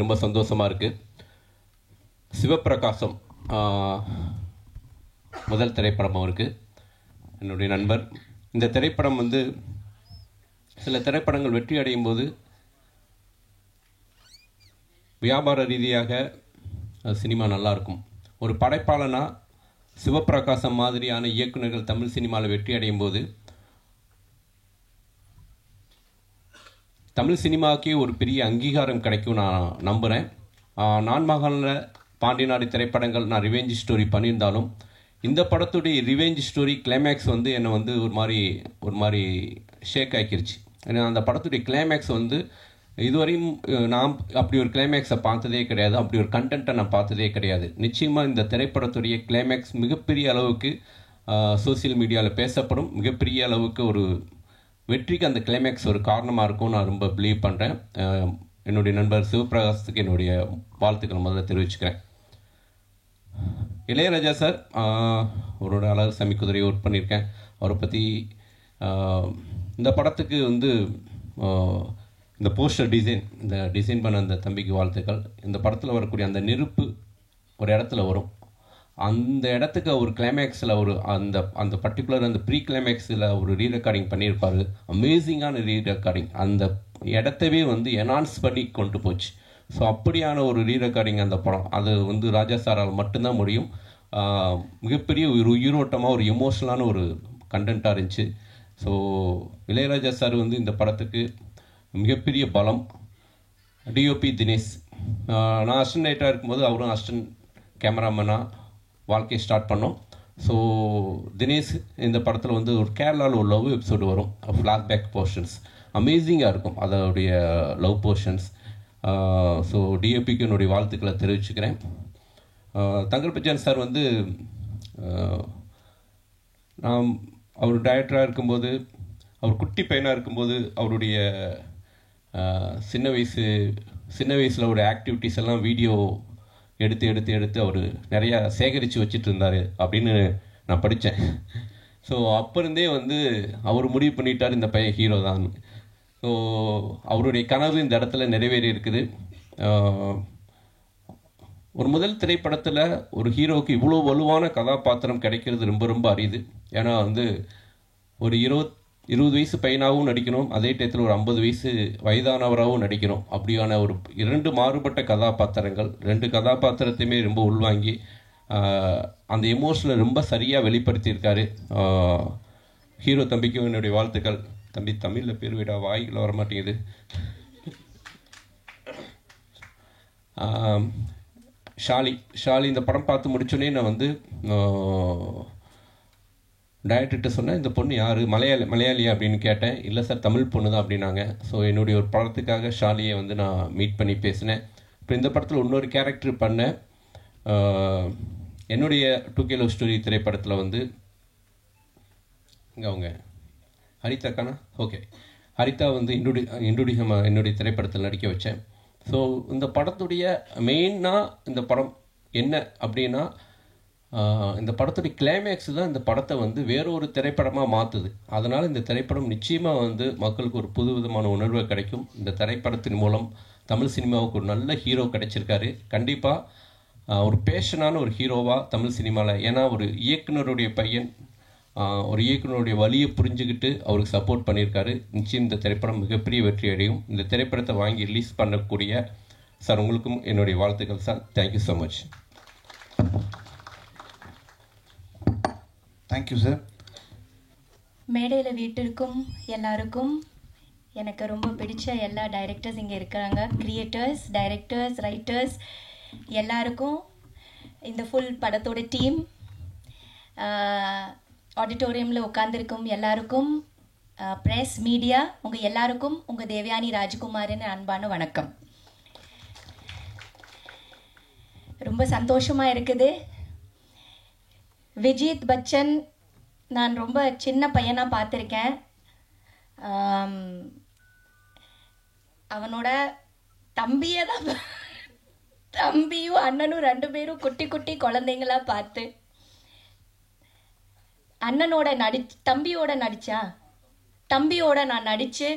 ரொம்ப சந்தோஷமாக இருக்குது. சிவப்பிரகாசம் முதல் திரைப்படம் அவருக்கு, என்னுடைய நண்பர். இந்த திரைப்படம் வந்து சில திரைப்படங்கள் வெற்றி அடையும் போது வியாபார ரீதியாக சினிமா நல்லாயிருக்கும். ஒரு படைப்பாளனாக சிவப்பிரகாசம் மாதிரியான இயக்குநர்கள் தமிழ் சினிமாவில் வெற்றி அடையும் போது தமிழ் சினிமாவுக்கே ஒரு பெரிய அங்கீகாரம் கிடைக்கும் நான் நம்புகிறேன். நான் மகானில் பாண்டியநாடு திரைப்படங்கள் நான் ரிவெஞ்ச் ஸ்டோரி பண்ணியிருந்தாலும் இந்த படத்துடைய ரிவெஞ்ச் ஸ்டோரி கிளைமேக்ஸ் வந்து என்னை வந்து ஒரு மாதிரி ஷேக் ஆக்கிருச்சு. ஏன்னா அந்த படத்துடைய கிளைமேக்ஸ் வந்து இதுவரையும் நான் அப்படி ஒரு கிளைமேக்ஸை பார்த்ததே கிடையாது, அப்படி ஒரு கண்டென்ட்டை நான் பார்த்ததே கிடையாது. நிச்சயமாக இந்த திரைப்படத்துடைய கிளைமேக்ஸ் மிகப்பெரிய அளவுக்கு சோசியல் மீடியாவில் பேசப்படும், மிகப்பெரிய அளவுக்கு ஒரு வெற்றிக்கு அந்த கிளைமேக்ஸ் ஒரு காரணமாக இருக்கும் நான் ரொம்ப பிலீவ் பண்ணுறேன். என்னுடைய நண்பர் சிவபிரகாசத்துக்கு என்னுடைய வாழ்த்துக்களை முதல்ல தெரிவிச்சுக்கிறேன். இளையராஜா சார் அவரோட அழகு சாமி குதிரையை ஒர்க் பண்ணியிருக்கேன். அவரை பற்றி இந்த படத்துக்கு வந்து இந்த போஸ்டர் டிசைன் பண்ண அந்த தம்பிக்கு வாழ்த்துக்கள். இந்த படத்தில் வரக்கூடிய அந்த நெருப்பு ஒரு இடத்துல வரும், அந்த இடத்துக்கு ஒரு கிளைமேக்ஸில் ஒரு அந்த பர்டிகுலர் அந்த ப்ரீ கிளைமேக்ஸில் ஒரு ரீரெக்கார்டிங் பண்ணியிருப்பார். அமேசிங்கான ரீரெக்கார்டிங், அந்த இடத்தவே வந்து என்ஹான்ஸ் பண்ணி கொண்டு போச்சு. ஸோ அப்படியான ஒரு ரீரெக்கார்டிங் அந்த படம், அது வந்து ராஜா சாரால் மட்டும்தான் முடியும். மிகப்பெரிய ஒரு உயிரோட்டமாக ஒரு எமோஷனலான ஒரு கண்டென்ட்டாக இருந்துச்சு. ஸோ இளையராஜா சார் வந்து இந்த படத்துக்கு மிகப்பெரிய பலம். டிஓபி தினேஷ், நான் அசிஸ்டன்ட் ரைட்டராக இருக்கும்போது அவரும் அசிஸ்டன்ட் கேமராமேனாக வாழ்க்கையை ஸ்டார்ட் பண்ணோம். ஸோ தினேஷ் இந்த படத்தில் வந்து ஒரு கேரளாவில் ஒரு லவ் எபிசோடு வரும், ஃப்ளாஷ்பேக் போர்ஷன்ஸ் அமேசிங்காக இருக்கும் அதோடைய லவ் போர்ஷன்ஸ். ஸோ டிஓபிக்கு என்னுடைய வாழ்த்துக்களை தெரிவிச்சுக்கிறேன். தங்கர்பச்சான் சார் வந்து நான் அவர் டைரக்டராக இருக்கும்போது, அவர் குட்டி பையனாக இருக்கும்போது அவருடைய சின்ன வயசில் ஒரு ஆக்டிவிட்டீஸ் எல்லாம் வீடியோ எடுத்து அவர் நிறையா சேகரித்து வச்சுட்டு இருந்தார் அப்படின்னு நான் படித்தேன். ஸோ அப்போ இருந்தே வந்து அவர் முடிவு பண்ணிட்டார் இந்த பையன் ஹீரோ தான். ஸோ அவருடைய கனவு இந்த இடத்துல நிறைவேறி இருக்குது. ஒரு முதல் திரைப்படத்தில் ஒரு ஹீரோவுக்கு இவ்வளோ வலுவான கதாபாத்திரம் கிடைக்கிறது ரொம்ப ரொம்ப அரிது. ஏன்னா வந்து ஒரு 20 வயசு பையனாகவும் நடிக்கணும், அதே டயத்தில் ஒரு 50 வயசு வயதானவராகவும் நடிக்கணும். அப்படியான ஒரு 2 மாறுபட்ட கதாபாத்திரங்கள், 2 கதாபாத்திரத்தையுமே ரொம்ப உள்வாங்கி அந்த எமோஷனை ரொம்ப சரியாக வெளிப்படுத்தியிருக்காரு. ஹீரோ தம்பிக்கும் என்னுடைய வாழ்த்துக்கள். தம்பி தமிழில் பேர் விடா வாய்கள் வர மாட்டேங்குது. ஷாலி இந்த படம் பார்த்து முடிச்சோடனே நான் வந்து டைரக்டர்கிட்ட சொன்னேன், இந்த பொண்ணு யார், மலையாளியா அப்படின்னு கேட்டேன். இல்லை சார் தமிழ் பொண்ணு தான் அப்படின்னாங்க. ஸோ என்னுடைய ஒரு படத்துக்காக ஷாலியை வந்து நான் மீட் பண்ணி பேசினேன். இப்போ இந்த படத்தில் இன்னொரு கேரக்டர் பண்ணேன். என்னுடைய 2K லவ் ஸ்டோரி திரைப்படத்தில் வந்து இங்கே அவங்க ஹரிதாக்கானா, ஓகே, ஹரிதா வந்து என்னுடைய திரைப்படத்தில் நடிக்க வச்சேன். ஸோ இந்த படத்துடைய மெயினாக இந்த படம் என்ன அப்படின்னா, இந்த படத்துடைய கிளைமேக்ஸ் தான் இந்த படத்தை வந்து வேறொரு திரைப்படமாக மாற்றுது. அதனால் இந்த திரைப்படம் நிச்சயமாக வந்து மக்களுக்கு ஒரு புது விதமான உணர்வு கிடைக்கும். இந்த திரைப்படத்தின் மூலம் தமிழ் சினிமாவுக்கு ஒரு நல்ல ஹீரோ கிடைச்சிருக்காரு. கண்டிப்பாக ஒரு பேஷனான ஒரு ஹீரோவாக தமிழ் சினிமாவில், ஏன்னா ஒரு இயக்குனருடைய பையன் ஒரு இயக்குனருடைய வழியை புரிஞ்சுக்கிட்டு அவருக்கு சப்போர்ட் பண்ணியிருக்காரு. நிச்சயம் இந்த திரைப்படம் மிகப்பெரிய வெற்றி அடையும். இந்த திரைப்படத்தை வாங்கி ரிலீஸ் பண்ணக்கூடிய சார் உங்களுக்கும் என்னுடைய வாழ்த்துக்கள் sir. Thank you so much. Thank you sir. மேடையில் வீட்டிற்கும் எல்லாருக்கும் எனக்கு ரொம்ப பிடிச்ச எல்லா டைரக்டர்ஸ் இங்கே இருக்கிறாங்க, கிரியேட்டர்ஸ், டைரக்டர்ஸ், ரைட்டர்ஸ் எல்லாருக்கும், இந்த ஃபுல் படத்தோட டீம், ஆடிட்டோரியமில் உட்காந்துருக்கும் எல்லாருக்கும், ப்ரெஸ், மீடியா, உங்கள் எல்லாருக்கும் உங்கள் தேவயானி ராஜ்குமாரின் அன்பான வணக்கம். ரொம்ப சந்தோஷமாக இருக்குது. விஜித் பச்சன் நான் ரொம்ப சின்ன பையனாக பார்த்துருக்கேன். அவனோட தம்பியை தான், தம்பியும் அண்ணனும் 2 பேரும் குட்டி குட்டி குழந்தைங்களா பார்த்து தம்பியோட நான் நடித்து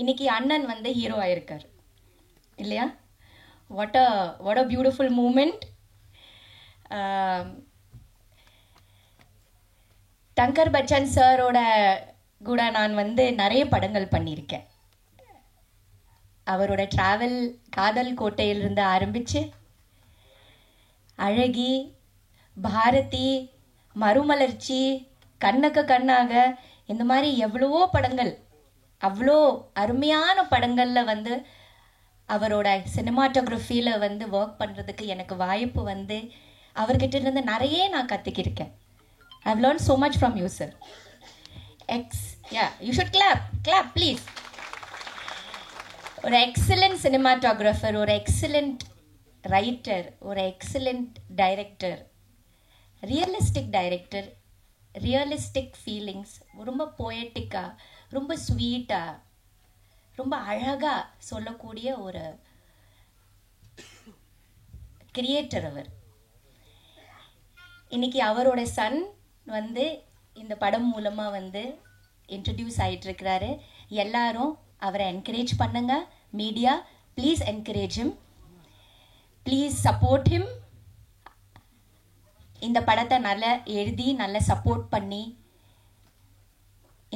இன்னைக்கு அண்ணன் வந்து ஹீரோ ஆயிருக்கார் இல்லையா? what a beautiful moment. Thangar Bachchan சாரோட கூட நான் வந்து நிறைய படங்கள் பண்ணியிருக்கேன். அவரோட டிராவல் காதல் கோட்டையிலிருந்து ஆரம்பிச்சு அழகி, பாரதி, மறுமலர்ச்சி, கண்ணக்க கண்ணாக, இந்த மாதிரி எவ்வளவோ படங்கள், அவ்வளோ அருமையான படங்களில் வந்து அவரோட சினிமாட்டோகிராஃபியில் வந்து ஒர்க் பண்ணுறதுக்கு எனக்கு வாய்ப்பு வந்து அவர்கிட்ட இருந்து நிறைய நான் கற்றுக்கிருக்கேன். I've learned so much from you, sir. Yeah, you should clap, please. ஒரு எக்ஸலண்ட் சினிமாட்டோகிராஃபர், ஒரு எக்ஸலண்ட் ரைட்டர், ஒரு excellent director, realistic director, realistic feelings, ரொம்ப போயட்டிக்காக, ரொம்ப ஸ்வீட்டாக, ரொம்ப அழகாக சொல்லக்கூடிய ஒரு கிரியேட்டர் அவர். இன்னைக்கு அவரோட சன் வந்து இந்த படம் மூலமாக வந்து இன்ட்ரடியூஸ் ஆகிட்டுருக்கிறாரு. எல்லாரும் அவரை என்கரேஜ் பண்ணுங்க. Media, please encourage him, please support him. இந்த படத்தை நல்லா எழுதி நல்லா சப்போர்ட் பண்ணி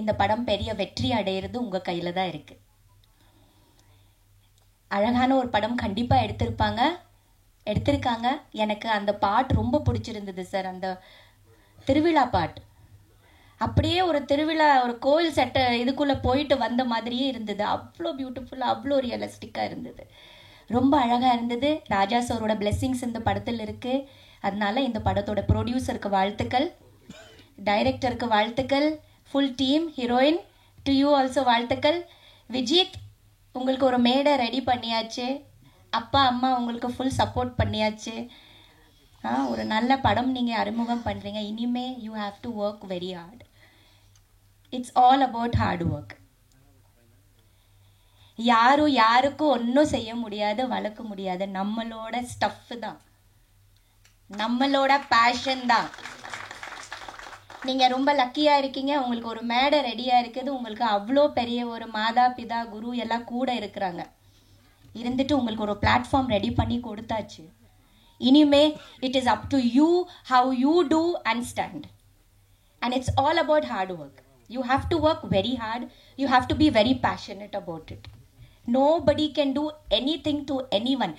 இந்த படம் பெரிய வெற்றி அடையிறது உங்கள் கையில் தான் இருக்குது. அழகான ஒரு படம் கண்டிப்பாக எடுத்திருக்காங்க. எனக்கு அந்த பாட்டு ரொம்ப பிடிச்சிருந்தது சார். அந்த திருவிழா பாட்டு அப்படியே ஒரு திருவிழா, ஒரு கோயில் செட்டை இதுக்குள்ளே போயிட்டு வந்த மாதிரியே இருந்தது. அவ்வளோ பியூட்டிஃபுல்லாக, அவ்வளோ ரியலிஸ்டிக்காக இருந்தது. ரொம்ப அழகாக இருந்தது. ராஜா சாரோட பிளெஸ்ஸிங்ஸ் இந்த படத்தில் இருக்குது. அதனால இந்த படத்தோட ப்ரொடியூசருக்கு வாழ்த்துக்கள், டைரக்டருக்கு வாழ்த்துக்கள், full team, heroine to you also வாழ்த்துக்கள். விஜித், உங்களுக்கு ஒரு மேடை ரெடி பண்ணியாச்சு. அப்பா அம்மா உங்களுக்கு ஃபுல் சப்போர்ட் பண்ணியாச்சு. ஒரு நல்ல படம் நீங்கள் அறிமுகம் பண்ணுறீங்க. இனிமே you have to work very hard. It's all about hard work. யாருக்கும் ஒன்றும் செய்ய முடியாது, வளர்க்க முடியாது. நம்மளோட ஸ்டஃப் தான், நம்மளோட பேஷன் தான். நீங்கள் ரொம்ப லக்கியாக இருக்கீங்க. உங்களுக்கு ஒரு மேடை ரெடியாக இருக்குது. உங்களுக்கு அவ்வளோ பெரிய ஒரு மாதா பிதா குரு எல்லாம் கூட இருக்கிறாங்க. இருந்துட்டு உங்களுக்கு ஒரு பிளாட்ஃபார்ம் ரெடி பண்ணி கொடுத்தாச்சு. இனிமே it is up to you how you do and stand, and it's all about hard work. You have to work very hard. You have to be very passionate about it. Nobody can do anything to anyone.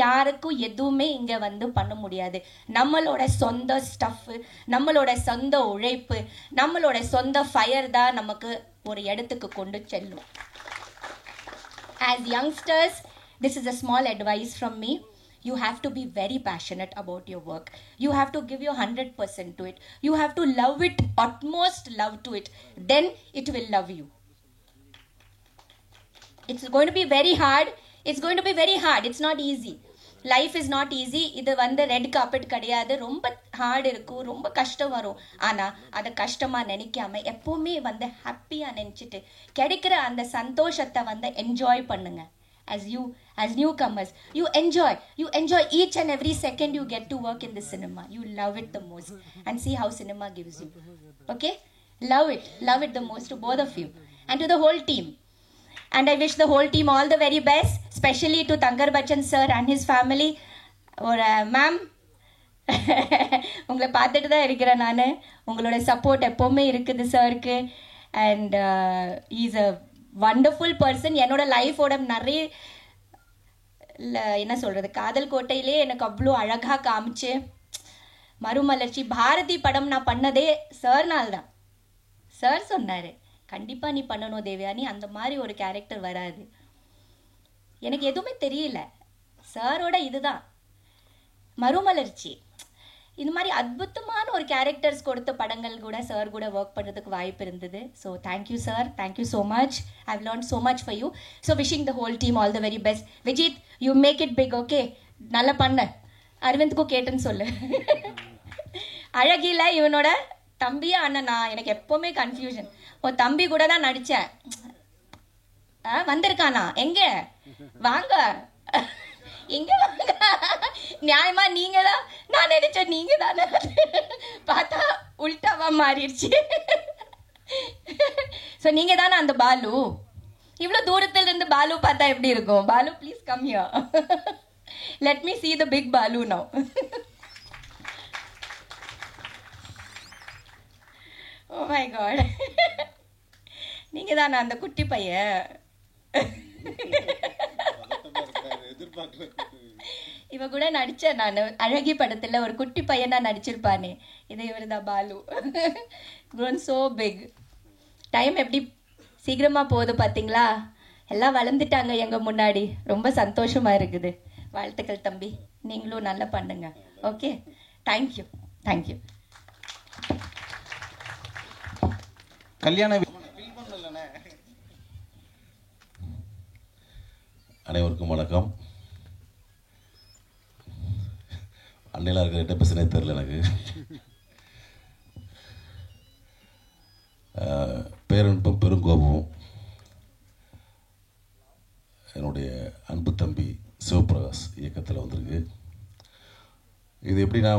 யாருக்கும் எதுவுமே இங்கே வந்து பண்ண முடியாது. நம்மளோட சொந்த stuff, நம்மளோட சொந்த உழைப்பு, நம்மளோட சொந்த ஃபயர் தான் நமக்கு ஒரு இடத்துக்கு கொண்டு செல்லும். As youngsters, this is a small advice from me. You have to be very passionate about your work. You have to give your 100% to it. You have to love it, utmost love to it. Then it will love you. It's going to be very hard. It's going to be very hard. It's not easy. Life is not easy. இது வந்து red carpet கிடையாது. ரொம்ப heart இருக்கும், ரொம்ப கஷ்டம் வரும். ஆனால் அதை கஷ்டமாக நினைக்காம எப்போவுமே வந்து ஹாப்பியாக நினச்சிட்டு கிடைக்கிற அந்த சந்தோஷத்தை வந்து என்ஜாய் பண்ணுங்க. As newcomers, you enjoy each and every second you get to work in the cinema. You love it the most, and see how cinema gives you. Okay, love it the most, to both of you and to the whole team. And I wish the whole team all the very best, especially to Thankar Bachchan sir and his family. Or ma'am, உங்களை பார்த்துட்டு தான் இருக்கிறேன் நான். உங்களோட support எப்போவுமே இருக்குது சாருக்கு. And is a wonderful person. என்னோட லைஃபோட நிறைய என்ன சொல்கிறது, காதல் கோட்டையிலே எனக்கு அவ்வளோ அழகாக காமிச்சு, மறுமலர்ச்சி, பாரதி படம் நான் பண்ணதே சார்னால் தான். சார் சொன்னார், கண்டிப்பாக நீ பண்ணணும் தேவயானி, அந்த மாதிரி ஒரு கேரக்டர் வராது. எனக்கு எதுவுமே தெரியல. சாரோட இதுதான் மறுமலர்ச்சி. இந்த மாதிரி அற்புதமான ஒரு கேரக்டர்ஸ் கொடுத்த படங்கள் கூட சார் கூட ஒர்க் பண்ணுறதுக்கு வாய்ப்பு இருந்தது. So thank you sir, thank you so much. I have learn so much for you. So wishing the whole team all the very best. Vijith, you make it big. Okay, நல்லா பண்ண. அரவிந்த்க்கும் கேட்டுன்னு சொல்லு. அழகில இவனோட தம்பியா அண்ணனா, எனக்கு எப்போவுமே கன்ஃபியூஷன். உன் தம்பி கூட தான் நடித்தேன். வந்திருக்கானா? எங்க வாங்க, எங்க வாங்க. நியாயமா நீங்க தான். நான் நினைச்சேன் நீங்க தானே. பார்த்தா உல்டாவா மாறிடுச்சு. ஸோ நீங்க தானே அந்த பாலு? இவ்வளோ தூரத்துல இருந்து பாலு பார்த்தா எப்படி இருக்கும்? Balu please come here. Let me see the big Balu now. Oh my god, நீங்க தானே அந்த குட்டி பையன்? இவ கூட நடிச்சேன் நான் அழகி படத்துல, ஒரு குட்டி பையனா நடிச்சிருப்பானே, இது இவர் தான் Balu. grown so big. Time எப்படி சீக்கிரமா போகுது பார்த்தீங்களா? எல்லாம் வளர்ந்துட்டாங்க எங்க முன்னாடி. ரொம்ப சந்தோஷமா இருக்குது. வாழ்த்துக்கள் தம்பி, நீங்களும் நல்லா பண்ணுங்க. Okay, thank you thank you. கல்யாண அனைவருக்கும் வணக்கம். அன்னையில இருக்கிற பேசுனே தெரில எனக்கு. பேரன்பும் பெருங்கோபமும் என்னுடைய அன்பு தம்பி சிவபிரகாஷ் இயக்கத்தில் வந்திருக்கு. இது எப்படின்னா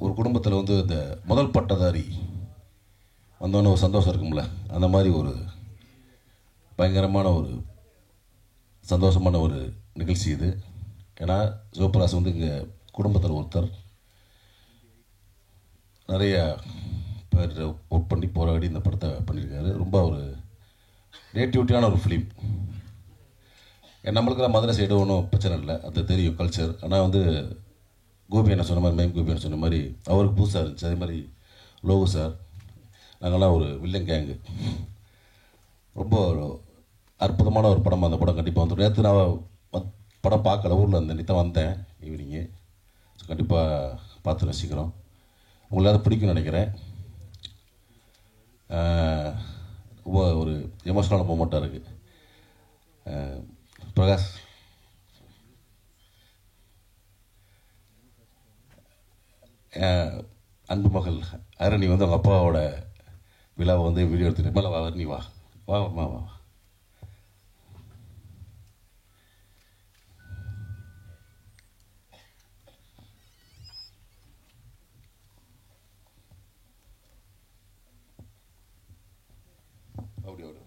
ஒரு குடும்பத்தில் இந்த முதல் பட்டதாரி வந்தோன்னே ஒரு சந்தோஷம் இருக்கும்ல, அந்த மாதிரி ஒரு பயங்கரமான ஒரு சந்தோஷமான ஒரு நிகழ்ச்சி இது. ஏன்னா சிவபிரகாஷ் இங்கே குடும்பத்தில் ஒருத்தர், நிறைய பேர் ஒர்க் பண்ணி போராடி இந்த படத்தை பண்ணியிருக்காரு. ரொம்ப ஒரு நேட்டிவிட்டியான ஒரு ஃபிலிம். நம்மளுக்கு மதுரை சைடு ஒன்றும் பிரச்சனை இல்லை, அது தெரியும் கல்ச்சர். ஆனால் கோபி என்ன சொன்ன மாதிரி, மைம் கோபி என்ன சொன்ன மாதிரி அவருக்கு புதுசாக இருந்துச்சு. அதே மாதிரி லோகு சார், நாங்கள்லாம் ஒரு வில்லன் கேங்கு. ரொம்ப அற்புதமான ஒரு படம். அந்த படம் கண்டிப்பாக வந்துடும். நேற்று நான் படம் பார்க்கல, ஊரில் அந்த நித்தம் வந்தேன் ஈவினிங்கு. ஸோ கண்டிப்பாக பார்த்து ரசிக்கிறோம். உங்களுக்கு பிடிக்கும்னு நினைக்கிறேன். ரொம்ப ஒரு எமோஷனலான மூமெண்ட்டாக இருக்குது. பிரகாஷ், அன்பு மகள் அரணி அவங்க அப்பாவோட விழாவை வீடியோ எடுத்துட்டு மேலே வா அரணி, வா வா வா வா. அப்படி அப்படி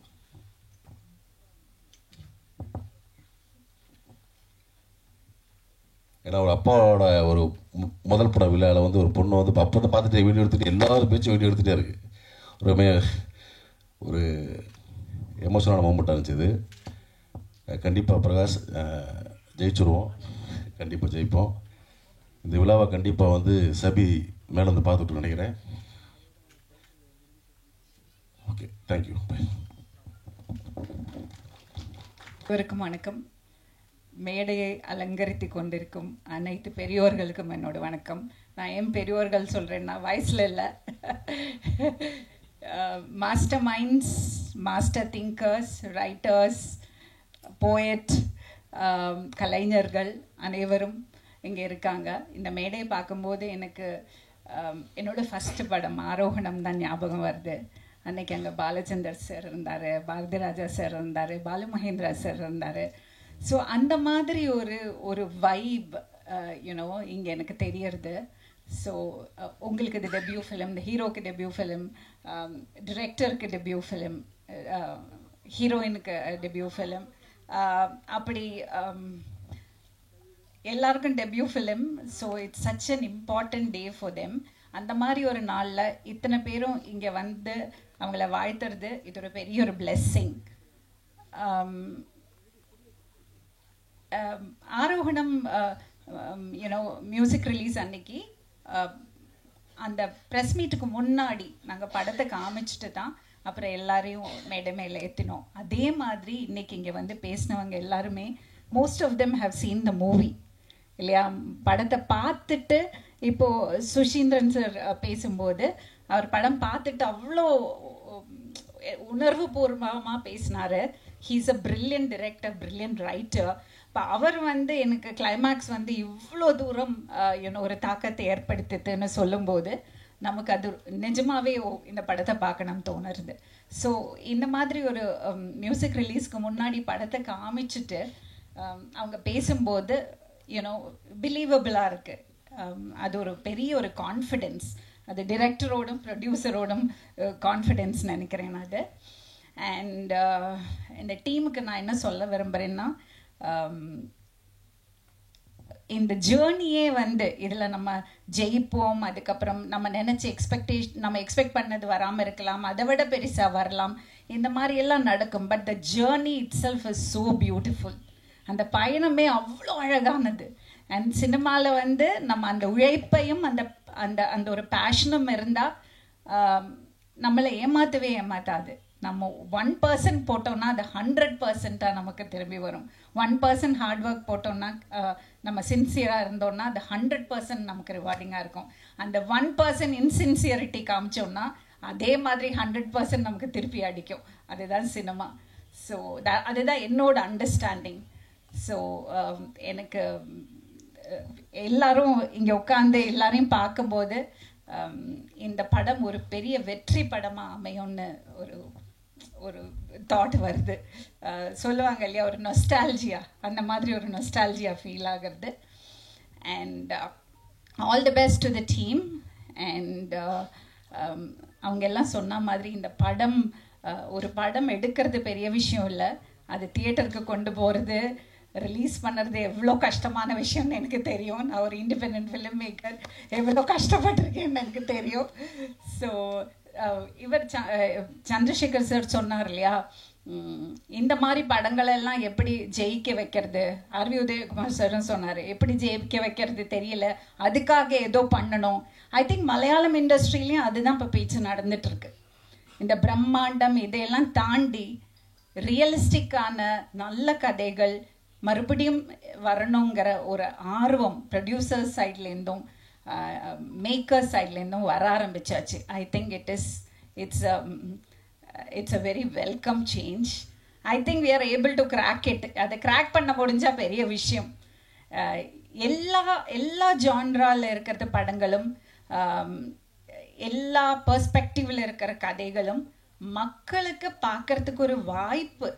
ஏன்னா ஒரு அப்பாவோட ஒரு முதல் பட விழாவில் ஒரு பொண்ணு அப்போ தான் பார்த்துட்டு வீடியோ எடுத்துகிட்டு எல்லாரும் பேச்சு வீடியோ எடுத்துகிட்டே இருக்குது. ஒரு எமோஷனலான மூமெண்ட்டாக இருந்துச்சு இது. கண்டிப்பாக பிரகாஷ் ஜெயிச்சுருவோம், கண்டிப்பாக ஜெயிப்போம். இந்த விழாவை கண்டிப்பாக சபி மேலே பார்த்துட்டு நினைக்கிறேன். Okay, thank you. அனைவருக்கும் வணக்கம். மேடையை அலங்கரித்து கொண்டிருக்கும் அனைத்து பெரியோர்களுக்கும் என்னோட வணக்கம். நான் ஏன் பெரியோர்கள் சொல்கிறேன்னா, வயசில் இல்லை, master minds, master thinkers, writers, poet, கலைஞர்கள் அனைவரும் இங்கே இருக்காங்க. இந்த மேடையை பார்க்கும்போது எனக்கு என்னோடய ஃபஸ்ட்டு படம் ஆரோகணம் தான் ஞாபகம் வருது. அன்றைக்கி அங்கே பாலச்சந்தர் சார் இருந்தார், பாரதிராஜா சார் இருந்தார், பாலு மகேந்திரா சார் இருந்தார். ஸோ அந்த மாதிரி ஒரு வைப் யூனோ இங்கே எனக்கு தெரியறது. ஸோ உங்களுக்கு இது டெபியூ ஃபிலிம், இந்த ஹீரோக்கு டெபியூ ஃபிலிம், டிரெக்டருக்கு டெபியூ ஃபிலிம், ஹீரோயினுக்கு டெபியூ ஃபிலிம், அப்படி எல்லாருக்கும் debut film. So it's such an important day for them. அந்த மாதிரி ஒரு நாளில் இத்தனை பேரும் இங்கே அவங்கள வாழ்த்துறது இது ஒரு பெரிய ஒரு blessing. Aarohanam you know music release அன்னைக்கு அந்த ப்ரெஸ் மீட்டுக்கு முன்னாடி நாங்கள் படத்தை காமிச்சிட்டு தான் அப்புறம் எல்லாரையும் மேடை மேலே ஏற்றினோம். அதே மாதிரி இன்னைக்கு இங்கே பேசினவங்க எல்லாருமே most of them have seen the movie இல்லையா? படத்தை பார்த்துட்டு இப்போது சுஷீந்திரன் சார் பேசும்போது அவர் படம் பார்த்துட்டு அவ்வளோ உணர்வு பூர்வமாக பேசினார். He's a brilliant director, brilliant writer. இப்போ அவர் எனக்கு கிளைமேக்ஸ் இவ்வளோ தூரம் ஒரு தாக்கத்தை ஏற்படுத்துதுன்னு சொல்லும்போது நமக்கு அது நிஜமாகவே இந்த படத்தை பார்க்கணும்னு தோணுறது. ஸோ இந்த மாதிரி ஒரு மியூசிக் ரிலீஸ்க்கு முன்னாடி படத்தை காமிச்சிட்டு அவங்க பேசும்போது யூனோ பிலீவபிளாக இருக்குது. அது ஒரு பெரிய ஒரு கான்ஃபிடென்ஸ். அது டிரெக்டரோடும் ப்ரொடியூசரோடும் கான்ஃபிடென்ஸ் நினைக்கிறேன் அது. அண்ட் இந்த டீமுக்கு நான் என்ன சொல்ல விரும்புகிறேன்னா, இந்த ஜேர்னியே வந்து இதில் நம்ம ஜெயிப்போம், அதுக்கப்புறம் நம்ம நினச்ச நம்ம எக்ஸ்பெக்ட் பண்ணது வராமல் இருக்கலாம், அதை விட பெருசாக வரலாம், இந்த மாதிரி எல்லாம் நடக்கும். But the journey it self is so beautiful. அந்த பயணமே அவ்வளோ அழகானது. அண்ட் சினிமாவில் வந்து நம்ம அந்த உழைப்பையும் அந்த அந்த அந்த ஒரு பேஷனும் இருந்தால் நம்மளை ஏமாற்றாது. நம்ம 1% போட்டோம்னா அது 100% நமக்கு திரும்பி வரும். 1% ஹார்ட் ஒர்க் போட்டோம்னா, நம்ம சின்சியராக இருந்தோம்னா அது 100% நமக்கு ரிவார்டிங்காக இருக்கும். அந்த 1% இன்சின்சியரிட்டி காமிச்சோம்னா அதே மாதிரி 100% நமக்கு திருப்பி அடிக்கும். அதுதான் சினிமா. ஸோ அதுதான் என்னோட அண்டர்ஸ்டாண்டிங். ஸோ எனக்கு எல்லாரும் இங்கே உட்காந்து எல்லாரையும் பார்க்கும்போது இந்த படம் ஒரு பெரிய வெற்றி படமாக அமையும்னு ஒரு தாட் வருது. சொல்லுவாங்க இல்லையா, ஒரு நொஸ்டால்ஜியா, அந்த மாதிரி ஒரு நொஸ்டால்ஜியா ஃபீல் ஆகிறது. And all the best to the team. And அவங்க எல்லாம் சொன்ன மாதிரி இந்த படம், ஒரு படம் எடுக்கிறது பெரிய விஷயம் இல்லை, அது தியேட்டருக்கு கொண்டு போகிறது, ரிலீஸ் பண்ணுறது எவ்வளோ கஷ்டமான விஷயம்னு எனக்கு தெரியும். நான் ஒரு இண்டிபெண்ட் ஃபிலிம் மேக்கர், எவ்வளோ கஷ்டப்பட்டிருக்கேன்னு எனக்கு தெரியும். ஸோ இவர் சந்திரசேகர் சார் சொன்னார் இல்லையா, இந்த மாதிரி படங்களெல்லாம் எப்படி ஜெயிக்க வைக்கிறது. ஆர்வி உதயகுமார் சாரும் சொன்னார், எப்படி ஜெயிக்க வைக்கிறது தெரியல, அதுக்காக ஏதோ பண்ணணும். ஐ திங்க் மலையாளம் இண்டஸ்ட்ரியிலையும் அதுதான் இப்போ பேச்சு நடந்துட்டுருக்கு. இந்த பிரம்மாண்டம் இதையெல்லாம் தாண்டி ரியலிஸ்டிக்கான நல்ல கதைகள் மறுபடியும் வரணுங்கிற ஒரு ஆர்வம் ப்ரொடியூசர்ஸ் சைட்லேருந்தும் மேக்கர்ஸ் சைட்லேருந்தும் வர ஆரம்பிச்சாச்சு. I think it's a very welcome change. I think we are able to crack it. அதை கிராக் பண்ண முடிஞ்சால் பெரிய விஷயம். எல்லா ஜான்ராவில் இருக்கிற படங்களும், எல்லா பெர்ஸ்பெக்டிவில் இருக்கிற கதைகளும் மக்களுக்கு பார்க்கறதுக்கு ஒரு வாய்ப்பு.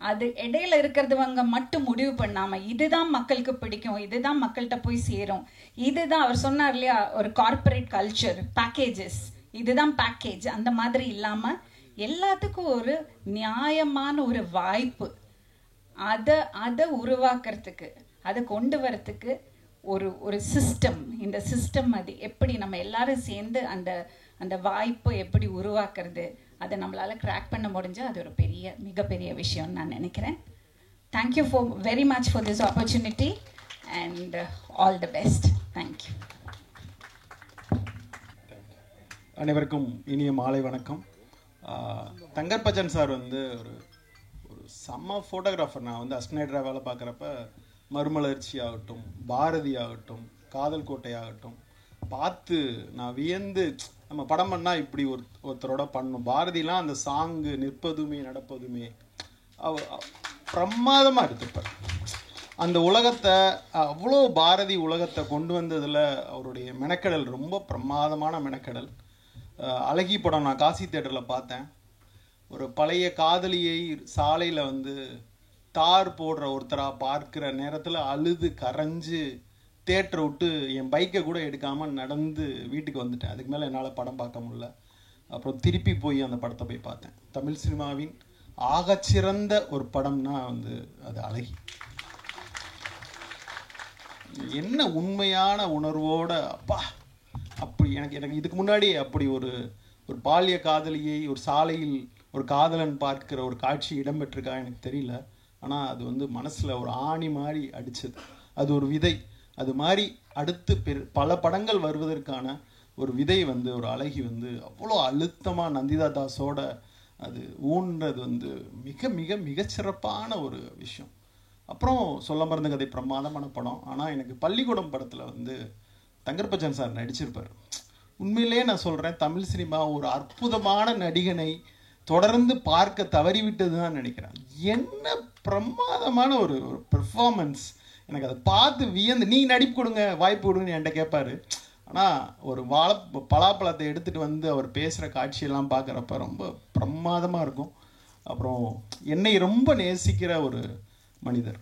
அது இடையில இருக்கிறதுவங்க மட்டும் முடிவு பண்ணாமல் இதுதான் மக்களுக்கு பிடிக்கும், இதுதான் மக்கள்கிட்ட போய் சேரும், இதுதான் அவர் சொன்னார் இல்லையா, ஒரு கார்ப்பரேட் கல்ச்சர், பேக்கேஜஸ், இதுதான் பேக்கேஜ், அந்த மாதிரி இல்லாமல் எல்லாத்துக்கும் ஒரு நியாயமான ஒரு வாய்ப்பு, அதை உருவாக்குறதுக்கு, அதை கொண்டு வரத்துக்கு ஒரு சிஸ்டம். இந்த சிஸ்டம் அது எப்படி நம்ம எல்லாரும் சேர்ந்து அந்த வாய்ப்பை எப்படி உருவாக்குறது, அதை நம்மளால் கிராக் பண்ண முடிஞ்சால் அது ஒரு மிகப்பெரிய விஷயம்னு நான் நினைக்கிறேன். Thank you very much for this opportunity and all the best. Thank you. அனைவருக்கும் இனிய மாலை வணக்கம். தங்கர்பச்சன் சார் வந்து ஒரு செம்ம ஃபோட்டோகிராஃபர். நான் வந்து அஸ்னைடராக வேலை பார்க்குறப்ப மறுமலர்ச்சி ஆகட்டும், பாரதி ஆகட்டும், காதல் கோட்டை ஆகட்டும் பார்த்து நான் வியந்து, நம்ம படம் பண்ணால் இப்படி ஒருத்தரோட பண்ணணும். பாரதிலாம் அந்த சாங்கு நிற்பதுமே நடப்பதுமே பிரமாதமாக எடுத்துப்பார். அந்த உலகத்தை அவ்வளோ பாரதி உலகத்தை கொண்டு வந்ததில் அவருடைய மெனக்கடல் ரொம்ப பிரமாதமான மெனக்கடல். அழகி படம் நான் காசி தியேட்டரில் பார்த்தேன். ஒரு பழைய காதலியை சாலையில் வந்து தார் போடுற ஒருத்தராக பார்க்குற நேரத்தில் அழுது கரைஞ்சு தேட்டரை விட்டு என் பைக்கை கூட எடுக்காமல் நடந்து வீட்டுக்கு வந்துட்டேன். அதுக்கு மேலே என்னால் படம் பார்க்க முடியல. அப்புறம் திருப்பி போய் அந்த படத்தை போய் பார்த்தேன். தமிழ் சினிமாவின் ஆகச்சிறந்த ஒரு படம்னா வந்து அது அழகி. என்ன உண்மையான உணர்வோட அப்பா அப்படி எனக்கு இதுக்கு முன்னாடி அப்படி ஒரு பால்ய காதலியை ஒரு சாலையில் ஒரு காதலன் பார்க்கிற ஒரு காட்சி இடம்பெற்றிருக்கா எனக்கு தெரியல. ஆனால் அது வந்து மனசில் ஒரு ஆணி மாதிரி அடிச்சது. அது ஒரு விதை. அது மாதிரி அடுத்து பல படங்கள் வருவதற்கான ஒரு விதை வந்து ஒரு அழகி வந்து அவ்வளோ அழுத்தமாக நந்திதா தாஸோட அது ஊன்றது வந்து மிக மிக மிகச்சிறப்பான ஒரு விஷயம். அப்புறம் சொல்ல மறந்த கதை பிரமாதமான படம். ஆனால் எனக்கு பள்ளிக்கூடம் படத்தில் வந்து தங்கர்பச்சன் சார் நடிச்சிருப்பார். உண்மையிலேயே நான் சொல்கிறேன், தமிழ் சினிமா ஒரு அற்புதமான நடிகனை தொடர்ந்து பார்க்க தவறிவிட்டது தான் நினைக்கிறேன். என்ன பிரமாதமான ஒரு பெர்ஃபார்மன்ஸ். எனக்கு அதை பார்த்து வியந்து, நீ நடிப்பு கொடுங்க, வாய்ப்பு கொடுங்கன்னு என்கிட்ட கேட்பாரு. ஆனால் ஒரு பலாப்பழத்தை எடுத்துகிட்டு வந்து அவர் பேசுகிற காட்சியெல்லாம் பார்க்குறப்ப ரொம்ப பிரமாதமாக இருக்கும். அப்புறம் என்னை ரொம்ப நேசிக்கிற ஒரு மனிதர்.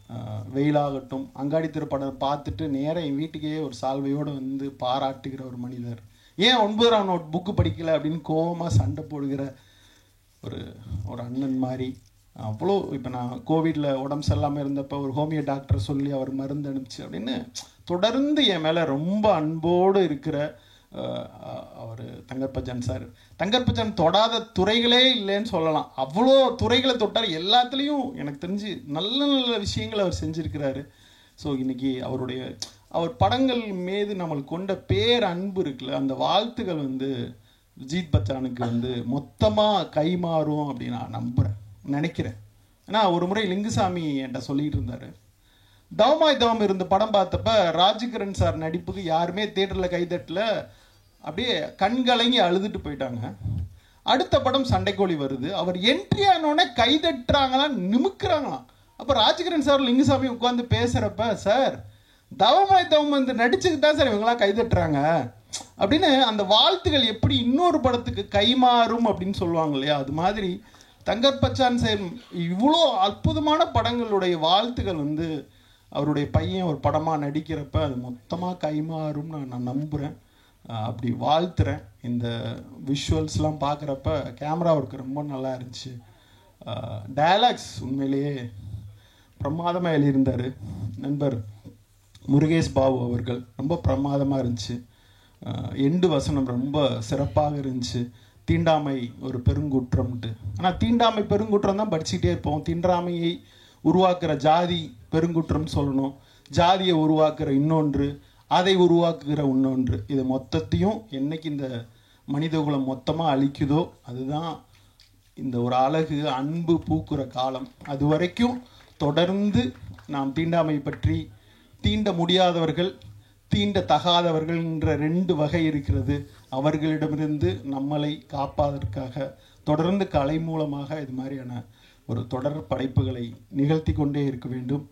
வெயிலாகட்டும், அங்காடி திருப்படம் பார்த்துட்டு நேராக என் வீட்டுக்கே ஒரு சால்வையோடு வந்து பாராட்டுகிற ஒரு மனிதர். ஏன் 9ஆம் நோட் புக்கு படிக்கலை அப்படின்னு கோபமாக சண்டை போடுகிற ஒரு ஒரு அண்ணன் மாதிரி. அவ்வளோ இப்போ நான் கோவிடில் உடம்பு சரியில்லாமல் இருந்தப்போ ஒரு ஹோமியோ டாக்டர் சொல்லி அவர் மருந்து அனுப்பிச்சு அப்படின்னு தொடர்ந்து என் மேலே ரொம்ப அன்போடு இருக்கிற அவர் தங்கர்பச்சான் சார். தங்கர்பச்சான் தொடாத துறைகளே இல்லைன்னு சொல்லலாம். அவ்வளோ துறைகளை தொட்டார். எல்லாத்துலேயும் எனக்கு தெரிஞ்சு நல்ல நல்ல விஷயங்களை அவர் செஞ்சுருக்கிறாரு. ஸோ இன்றைக்கி அவர் படங்கள் மீது நம்மளுக்கு கொண்ட பேர் அன்பு இருக்குல்ல, அந்த வாழ்த்துக்கள் விஜித் பச்சானுக்கு மொத்தமாக கைமாறும் அப்படின்னு நான் நினைக்கிறேன். ஏன்னா ஒரு முறை லிங்குசாமி என்கிட்ட சொல்லிட்டு இருந்தார், தவமாய் தவம் இருந்த படம் பார்த்தப்ப ராஜகிரண் சார் நடிப்புக்கு யாருமே தியேட்டரில் கைதட்டல, அப்படியே கண்கலங்கி அழுதுட்டு போயிட்டாங்க. அடுத்த படம் சண்டைக்கோழி வருது, அவர் என்ட்ரி ஆனோடனே கைதட்டுறாங்களாம், நிமுக்குறாங்களாம். அப்போ ராஜகிரண் சார் லிங்குசாமி உட்காந்து பேசுகிறப்ப, சார் தவமாய் தவம் நடிச்சுக்கு தான் சார் இவங்களாம் கைதட்டுறாங்க அப்படின்னு அந்த வாழ்த்துகள் எப்படி இன்னொரு படத்துக்கு கைமாறும் அப்படின்னு சொல்லுவாங்க இல்லையா, அது மாதிரி தங்கர்பச்சான் சார் இவ்வளோ அற்புதமான படங்களுடைய வாழ்த்துகள் அவருடைய பையன் ஒரு படமாக நடிக்கிறப்ப அது மொத்தமாக கைமாறும் நான் நம்புகிறேன், அப்படி வாழ்த்துறேன். இந்த விஷுவல்ஸ்லாம் பார்க்குறப்ப கேமரா ஒர்க்கு ரொம்ப நல்லா இருந்துச்சு. டயலாக்ஸ் உண்மையிலேயே பிரமாதமாக எழுதியிருந்தார் நண்பர் முருகேஷ் பாபு அவர்கள். ரொம்ப பிரமாதமாக இருந்துச்சு. எண்டு வசனம் ரொம்ப சிறப்பாக இருந்துச்சு. தீண்டாமை ஒரு பெருங்குற்றம்ட்டு. ஆனால் தீண்டாமை பெருங்குற்றம் தான் படிச்சுக்கிட்டே இருப்போம். தீண்டாமையை உருவாக்குற ஜாதி பெருங்குற்றம் சொல்லணும், ஜாதியை உருவாக்குற இன்னொன்று, அதை உருவாக்குகிற இன்னொன்று. இது மொத்தத்தையும் என்னைக்கு இந்த மனிதகுலம் மொத்தமாக அழிக்குதோ அதுதான் இந்த ஒரு அழகு அன்பு பூக்குற காலம். அது வரைக்கும் தொடர்ந்து நாம் தீண்டாமை பற்றி, தீண்ட முடியாதவர்கள் தீண்ட தகாதவர்கள் என்ற 2 வகை இருக்கிறது, அவர்களிடமிருந்து நம்மளை காப்பதற்காக தொடர்ந்து கலை மூலமாக இது மாதிரியான ஒரு தொடர் படைப்புகளை நிகழ்த்தி கொண்டே இருக்க வேண்டும்.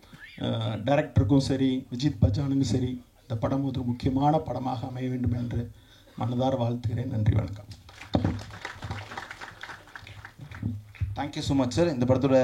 டைரக்டருக்கும் சரி விஜித் பச்சானுக்கும் சரி இந்த படம் ஒரு முக்கியமான படமாக அமைய வேண்டும் என்று மனதார வாழ்த்துகிறேன். நன்றி, வணக்கம். Thank you so much sir. இந்த படத்தோட